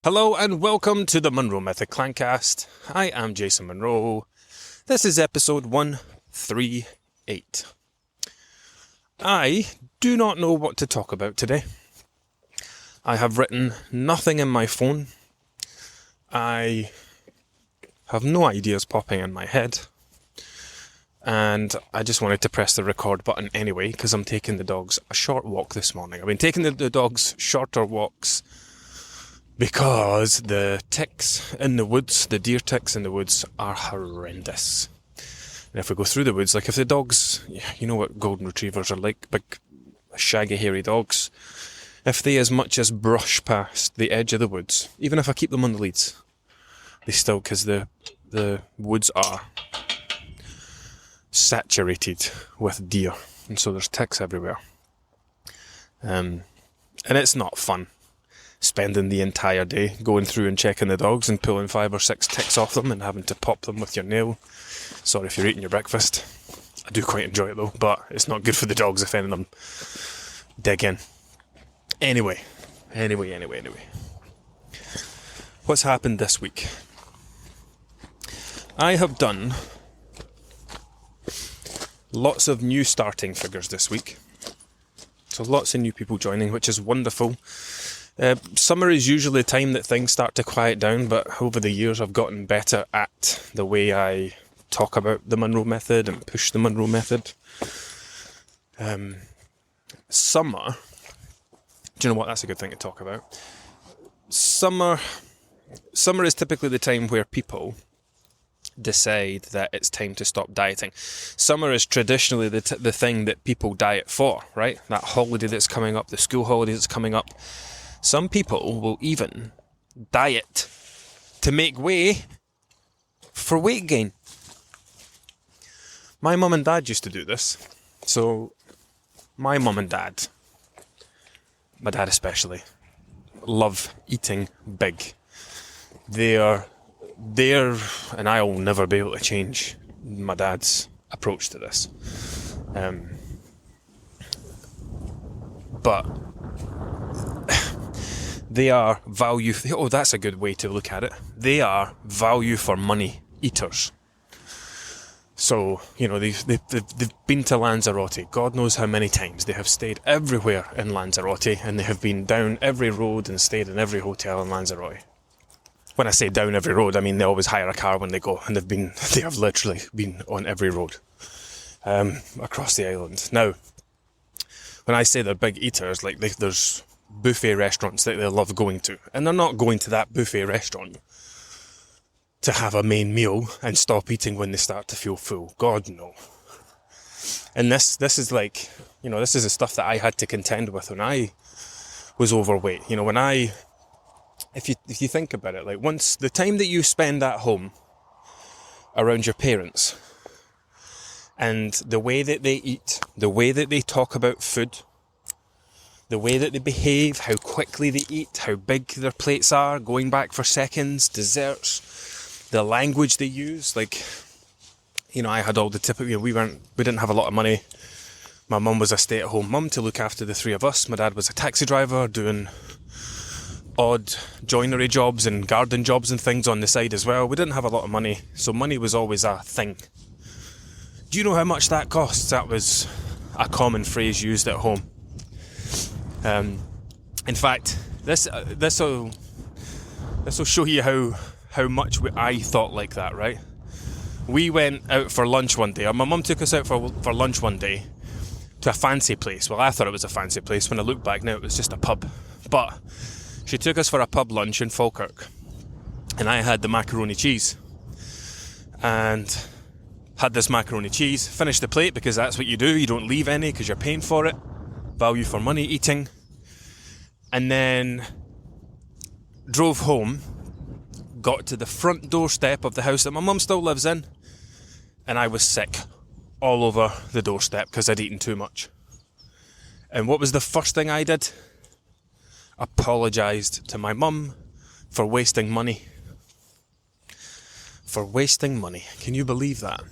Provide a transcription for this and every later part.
Hello and welcome to the Monroe Method Clancast. I am Jason Monroe. This is episode 138. I do not know what to talk about today. I have written nothing in my phone. I have no ideas popping in my head. And I just wanted to press the record button anyway because I'm taking the dogs a short walk this morning. I've been taking the dogs shorter walks because the ticks in the woods, the deer ticks in the woods, are horrendous. And if we go through the woods, like if the dogs, you know what golden retrievers are like, big, shaggy, hairy dogs, if they as much as brush past the edge of the woods, even if I keep them on the leads, they still, because the woods are saturated with deer, and so there's ticks everywhere. And it's not fun spending the entire day going through and checking the dogs and pulling 5 or 6 ticks off them and having to pop them with your nail. Sorry if you're eating your breakfast. I do quite enjoy it though, but it's not good for the dogs if any of them dig in. Anyway. What's happened this week? I have done lots of new starting figures this week. So lots of new people joining, which is wonderful. Summer is usually a time that things start to quiet down, but over the years I've gotten better at the way I talk about the Monroe Method and push the Monroe Method. Summer, do you know what? That's a good thing to talk about. Summer is typically the time where people decide that it's time to stop dieting. Summer is traditionally the thing that people diet for, right? That holiday that's coming up, the school holiday that's coming up. Some people will even diet to make way for weight gain. My mum and dad used to do this. So my mum and dad, my dad especially, love eating big. They're, and I will never be able to change my dad's approach to this. But they are value, that's a good way to look at it. They are value for money eaters. So, they've been to Lanzarote, God knows how many times. They have stayed everywhere in Lanzarote, and they have been down every road and stayed in every hotel in Lanzarote. When I say down every road, I mean they always hire a car when they go, and they have literally been on every road across the island. Now, when I say they're big eaters, like there's buffet restaurants that they love going to, and they're not going to that buffet restaurant to have a main meal and stop eating when they start to feel full. God, no. And this is like, this is the stuff that I had to contend with when I was overweight. If you think about it, like once the time that you spend at home around your parents and the way that they eat, the way that they talk about food, the way that they behave, how quickly they eat, how big their plates are, going back for seconds, desserts, the language they use, like, I had all the typical, we didn't have a lot of money. My mum was a stay-at-home mum to look after the 3 of us. My dad was a taxi driver doing odd joinery jobs and garden jobs and things on the side as well. We didn't have a lot of money, so money was always a thing. Do you know how much that costs? That was a common phrase used at home. In fact, this will show you how much I thought like that, right? We went out for lunch one day, or my mum took us out for lunch one day to a fancy place. Well, I thought it was a fancy place. When I look back now, it was just a pub. But she took us for a pub lunch in Falkirk, and I had the macaroni cheese, and had this macaroni cheese, finished the plate because that's what you do, you don't leave any because you're paying for it, value for money eating, and then drove home, got to the front doorstep of the house that my mum still lives in, and I was sick all over the doorstep because I'd eaten too much. And what was the first thing I did? Apologised to my mum for wasting money. Can you believe that?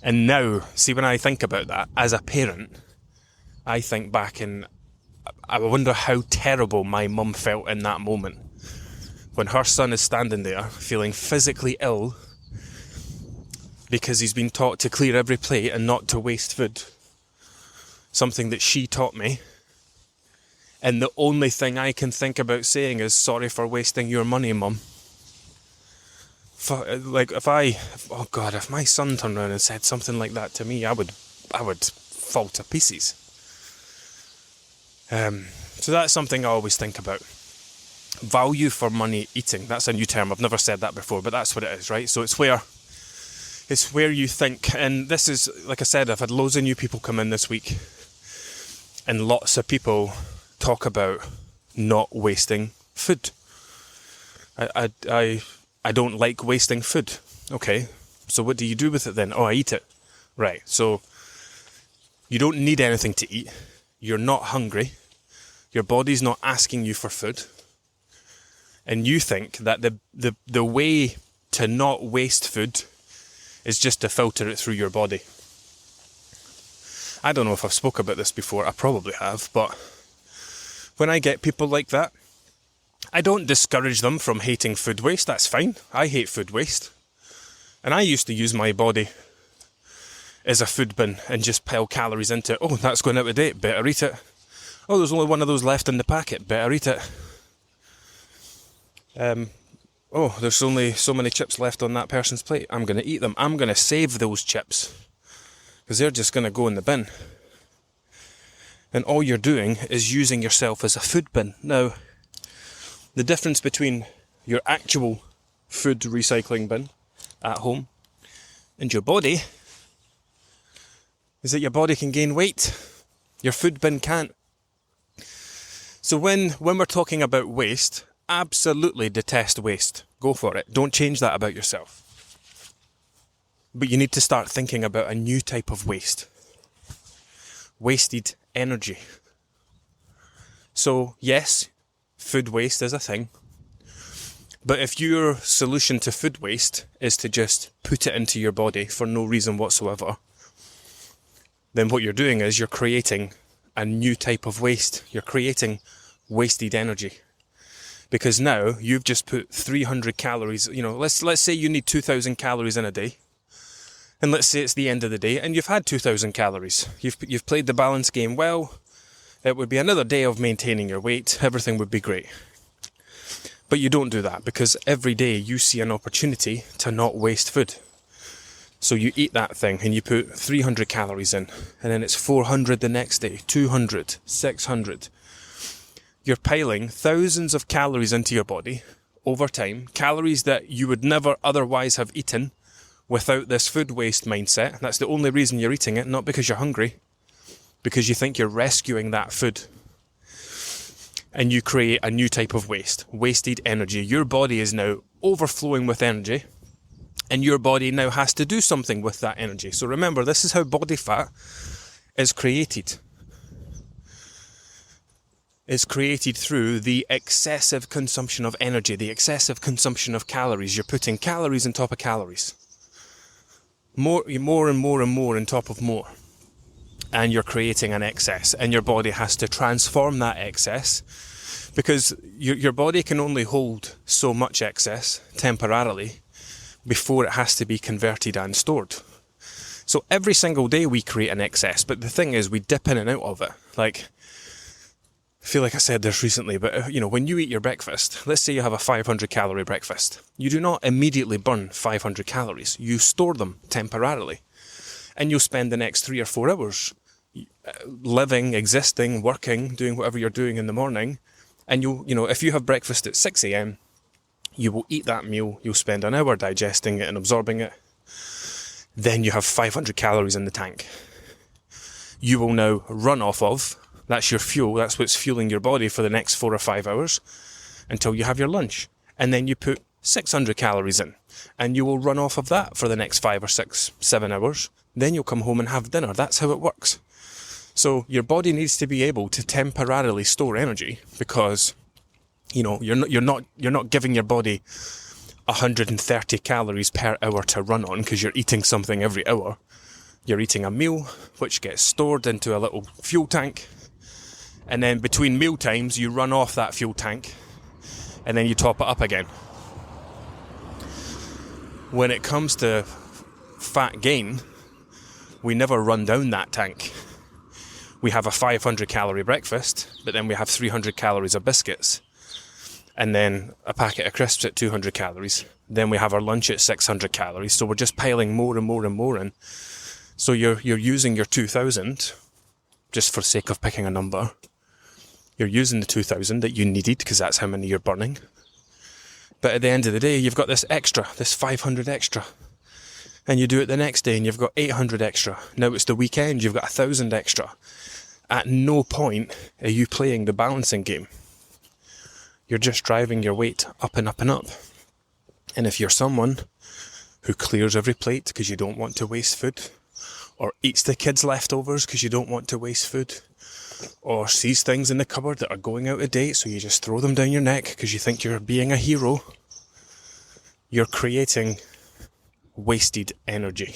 And now, see, when I think about that, as a parent, I think back and I wonder how terrible my mum felt in that moment. when her son is standing there feeling physically ill because he's been taught to clear every plate and not to waste food, something that she taught me, and the only thing I can think about saying is, sorry for wasting your money, Mum. If my son turned around and said something like that to me, I would fall to pieces. So that's something I always think about. Value for money eating. That's a new term. I've never said that before, but that's what it is, right? So it's where you think, and this is, like I said, I've had loads of new people come in this week, and lots of people talk about not wasting food. I don't like wasting food. Okay, so what do you do with it then? Oh, I eat it. Right, so you don't need anything to eat. You're not hungry. Your body's not asking you for food. And you think that the way to not waste food is just to filter it through your body. I don't know if I've spoke about this before. I probably have, but when I get people like that, I don't discourage them from hating food waste. That's fine. I hate food waste. And I used to use my body as a food bin and just pile calories into it. Oh, that's going out of date. Better eat it. Oh, there's only one of those left in the packet. Better eat it. Oh, there's only so many chips left on that person's plate. I'm going to eat them. I'm going to save those chips because they're just going to go in the bin. And all you're doing is using yourself as a food bin. Now, the difference between your actual food recycling bin at home and your body is that your body can gain weight. Your food bin can't. So when we're talking about waste, absolutely detest waste. Go for it. Don't change that about yourself. But you need to start thinking about a new type of waste. Wasted energy. So yes, food waste is a thing. But if your solution to food waste is to just put it into your body for no reason whatsoever, then what you're doing is you're creating a new type of waste. You're creating wasted energy. Because now you've just put 300 calories, let's say you need 2,000 calories in a day. And let's say it's the end of the day and you've had 2,000 calories. You've played the balance game well. It would be another day of maintaining your weight. Everything would be great. But you don't do that because every day you see an opportunity to not waste food. So you eat that thing and you put 300 calories in, and then it's 400 the next day, 200, 600. You're piling thousands of calories into your body over time, calories that you would never otherwise have eaten without this food waste mindset. That's the only reason you're eating it, not because you're hungry, because you think you're rescuing that food. And you create a new type of waste, wasted energy. Your body is now overflowing with energy, and your body now has to do something with that energy. So remember, this is how body fat is created. It's created through the excessive consumption of energy, the excessive consumption of calories. You're putting calories on top of calories. More and more and more on top of more. And you're creating an excess, and your body has to transform that excess because your body can only hold so much excess temporarily before it has to be converted and stored. So every single day we create an excess, but the thing is we dip in and out of it. I feel like I said this recently, but when you eat your breakfast, let's say you have a 500 calorie breakfast, you do not immediately burn 500 calories. You store them temporarily, and you'll spend the next 3 or 4 hours living, existing, working, doing whatever you're doing in the morning. And if you have breakfast at 6 a.m, you will eat that meal, you'll spend an hour digesting it and absorbing it. Then you have 500 calories in the tank. You will now run off of. That's your fuel. That's what's fueling your body for the next 4 or 5 hours until you have your lunch. And then you put 600 calories in, and you will run off of that for the next 5 or 6, 7 hours. Then you'll come home and have dinner. That's how it works. So your body needs to be able to temporarily store energy because, you're not giving your body 130 calories per hour to run on because you're eating something every hour. You're eating a meal which gets stored into a little fuel tank. And then between meal times, you run off that fuel tank and then you top it up again. When it comes to fat gain, we never run down that tank. We have a 500 calorie breakfast, but then we have 300 calories of biscuits, and then a packet of crisps at 200 calories. Then we have our lunch at 600 calories. So we're just piling more and more and more in. So you're using your 2,000, just for sake of picking a number. You're using the 2,000 that you needed, because that's how many you're burning. But at the end of the day, you've got this extra, this 500 extra. And you do it the next day and you've got 800 extra. Now it's the weekend, you've got 1,000 extra. At no point are you playing the balancing game. You're just driving your weight up and up and up. And if you're someone who clears every plate because you don't want to waste food, or eats the kids' leftovers because you don't want to waste food, or sees things in the cupboard that are going out of date so you just throw them down your neck because you think you're being a hero, you're creating wasted energy.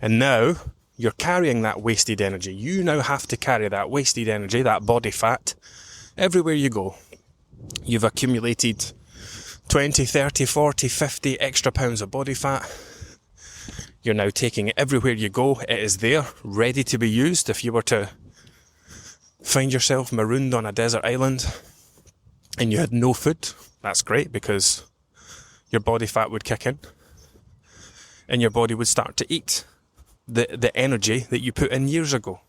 And now you're carrying that wasted energy. You now have to carry that wasted energy, that body fat, everywhere you go. You've accumulated 20, 30, 40, 50 extra pounds of body fat. You're now taking it everywhere you go. It is there, ready to be used. If you were to find yourself marooned on a desert island and you had no food, that's great, because your body fat would kick in and your body would start to eat the energy that you put in years ago.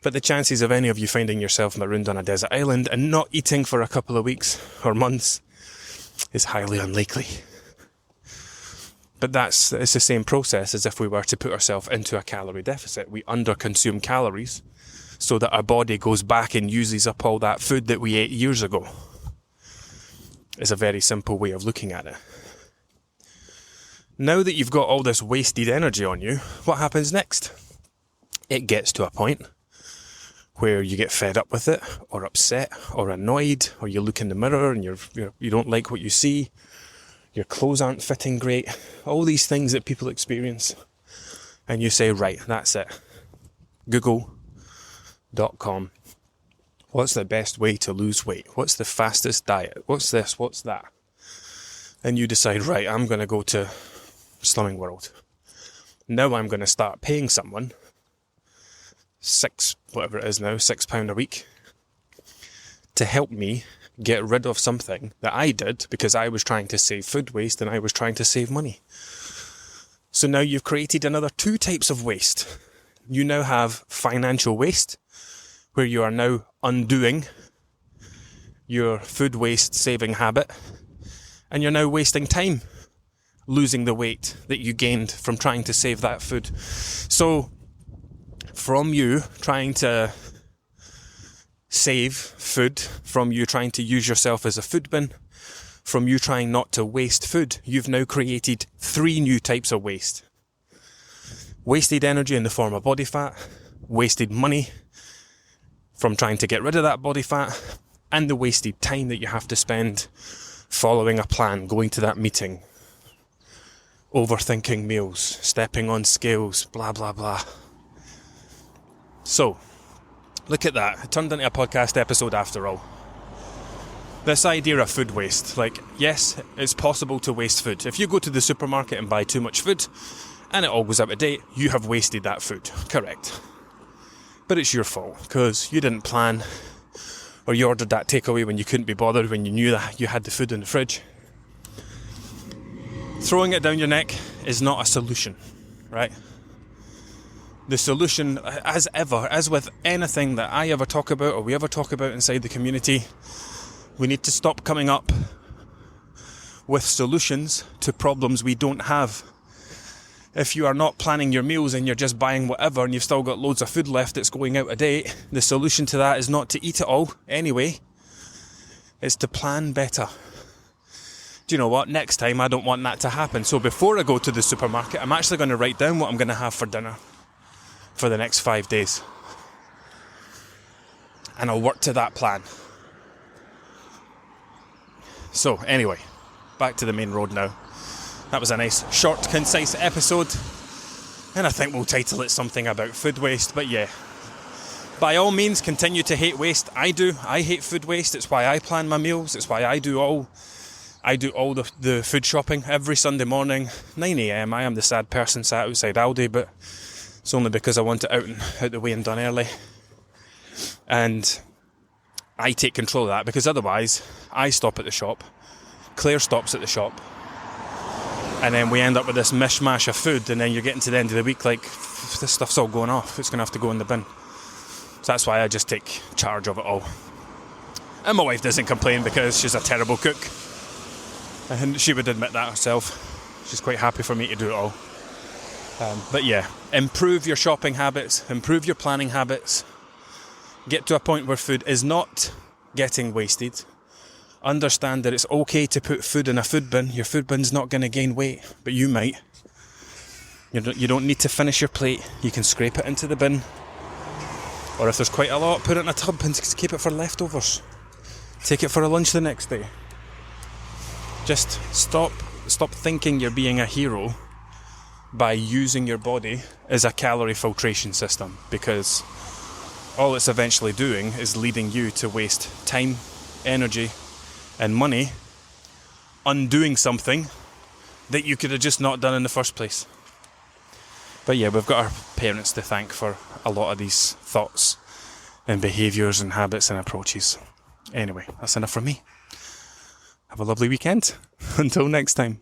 But the chances of any of you finding yourself marooned on a desert island and not eating for a couple of weeks or months is highly unlikely. But it's the same process as if we were to put ourselves into a calorie deficit. We underconsume calories so that our body goes back and uses up all that food that we ate years ago. It's a very simple way of looking at it. Now that you've got all this wasted energy on you, what happens next? It gets to a point where you get fed up with it, or upset, or annoyed, or you look in the mirror and you don't like what you see. Your clothes aren't fitting great, all these things that people experience. And you say, right, that's it. Google.com. What's the best way to lose weight? What's the fastest diet? What's this? What's that? And you decide, right, I'm going to go to Slimming World. Now I'm going to start paying someone £6 a week to help me get rid of something that I did because I was trying to save food waste and I was trying to save money. So now you've created another two types of waste. You now have financial waste, where you are now undoing your food waste saving habit, and you're now wasting time losing the weight that you gained from trying to save that food. So from you trying to save food, from you trying to use yourself as a food bin, from you trying not to waste food, you've now created three new types of waste. Wasted energy in the form of body fat, wasted money from trying to get rid of that body fat, and the wasted time that you have to spend following a plan, going to that meeting, overthinking meals, stepping on scales, blah, blah, blah. So, look at that. It turned into a podcast episode after all. This idea of food waste. Like, yes, it's possible to waste food. If you go to the supermarket and buy too much food, and it all goes out of date, you have wasted that food. Correct. But it's your fault, because you didn't plan, or you ordered that takeaway when you couldn't be bothered, when you knew that you had the food in the fridge. Throwing it down your neck is not a solution, right? The solution, as with anything that I ever talk about or we ever talk about inside the community, we need to stop coming up with solutions to problems we don't have. If you are not planning your meals and you're just buying whatever and you've still got loads of food left that's going out of date, the solution to that is not to eat it all anyway. It's to plan better. Do you know what? Next time I don't want that to happen. So before I go to the supermarket, I'm actually going to write down what I'm going to have for dinner for the next 5 days. And I'll work to that plan. So anyway, back to the main road now. That was a nice, short, concise episode. And I think we'll title it something about food waste. But yeah, By all means, continue to hate waste. I do. I hate food waste. It's why I plan my meals. It's why I do all the food shopping every Sunday morning, 9 a.m. I am the sad person sat outside Aldi, but it's only because I want it out the way and done early. And I take control of that, because otherwise I stop at the shop, Claire stops at the shop, and then we end up with this mishmash of food, and then you're getting to the end of the week like, this stuff's all going off, it's going to have to go in the bin. So that's why I just take charge of it all. And my wife doesn't complain because she's a terrible cook. And she would admit that herself. She's quite happy for me to do it all. But yeah, improve your shopping habits, improve your planning habits. Get to a point where food is not getting wasted. Understand that it's okay to put food in a food bin. Your food bin's not going to gain weight, but you might. You don't need to finish your plate. You can scrape it into the bin. Or if there's quite a lot, put it in a tub and keep it for leftovers. Take it for a lunch the next day. Just stop thinking you're being a hero by using your body as a calorie filtration system, because all it's eventually doing is leading you to waste time, energy, and money undoing something that you could have just not done in the first place. But yeah, we've got our parents to thank for a lot of these thoughts and behaviours and habits and approaches. Anyway, that's enough from me. Have a lovely weekend. Until next time.